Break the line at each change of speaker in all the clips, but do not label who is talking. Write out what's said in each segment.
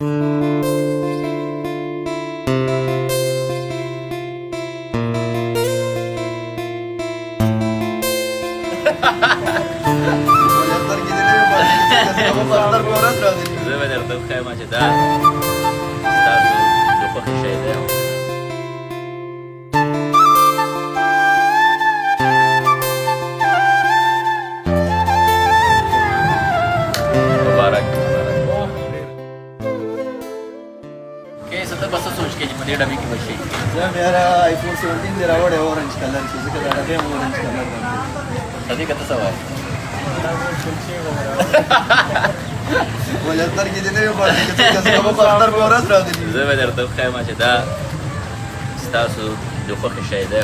زه به درته وښیم چې دا ستاسو د خوښې شی دی. مبارک کیسه ته به څه سوچ کوې چې په دې ډبې کې به شي؟
زه میاره آیفون 17 دی راوړی اورنج کلر کې ځکه دا ډبې هم اورنج کلر دی.
صدیقه ته څه وایې؟
ولې سترګې دې نه وي پړسې چې څنګه زما په سترګو ورځ راغلي.
زه به درته وښیم چې دا ستاسو د خوښې شی دی.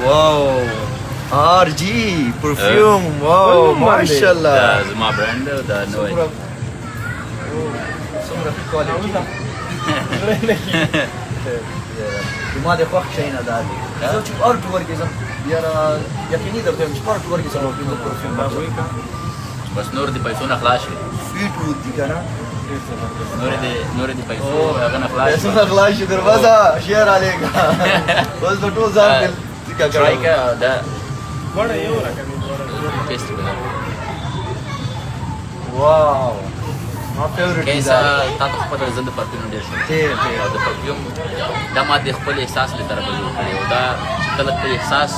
واو آر جی پرفیوم واو ماشاءالله
دا زما برانډ دی او دا نوی
څومره ښه کوالټي زما د خوښ شی نه دا دی. زه چې په هر ټور کې ځم یاره یقیني درته وایم چې په هر ټور کې ځم پرفیوم
بس نور د پیسو نه خلاص شي.
سویټ وود دي که نه
نور د پیسو هغه نه خلاص شي.
پیسونه خلاص شي دروازه شیر علیکه اوس به ټول ځان
ټرای کړه دا ټیسټ وکړه.
واو ما فیورټ دی
کیسه تا ته خو پته ده زه د پرفیوم ډېر شوم او د پرفیوم دا ما د خپل احساس له طرفه جوړ کړی او دا چې کله خپل احساس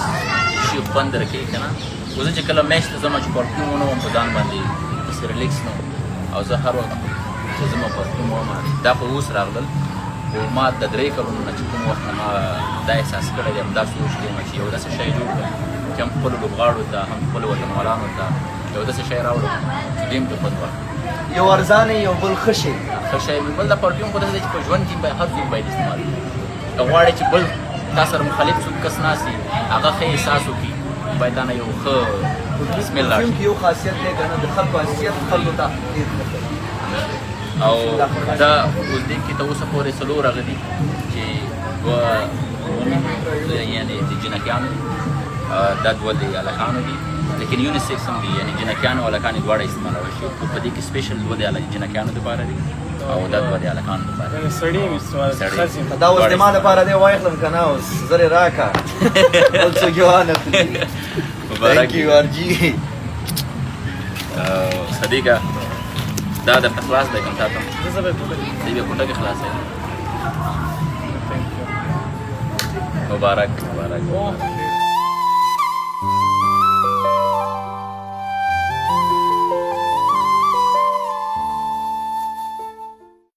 شي خوند درکوي که نه. خو زه چې کله میاشت ته ځم چې پرفیوم ونه وم په ځان باندې داسې ریلیکس نه وم او زه هر وخت چې زما پرفیوم وم دا خو اوس راغلل خو ما د 3 کلونو نه چې کوم وخت نه ما دا احساس کړی دی همدا سوچ دی چې یو داسې شی جوړ کړم چې هم خپلو لوبغاړو ته هم خپلو وطنوالانو ته یو داسې شی راوړم چې دوی هم پرې خوند واخلي.
یو ارزانه یو بل ښه شی
ښه شی بل دا پرفیوم خو داسې دی چې په ژوند کې هر څوک باید استعمال کړي. که غواړې چې بل تا سره مخالف څوک کس ناست وي هغه ښه احساس وکړي باید دا نه یو ښه سمیل راشي.
پرفیوم کې یو خاصیت دی که نه د خلکو حیثیت خلکو ته ډېر ښه کوي.
او دا اوس دې کې ته اوسه پورې څلور راغلي چې یعنې د جنکیانو دي دا دوه د هلکانو دي لیکن یونیسیکس هم دي یعنې جنکیانو او هلکانې دواړه استعمالولی شي خو په دې کې سپیشل دوه د جنکیانو دپاره دي او دا دوه د هلکانو دپاره
دا اوس د ما دپاره دی واخلم که نه اوس زر یې راکړه بل څوک یې وانخلي.
مبارک
Thank you RG.
صدیقه دا درته خلاص دی کوم تا ته دی بیا کوټه کې خلاص دی. مبارک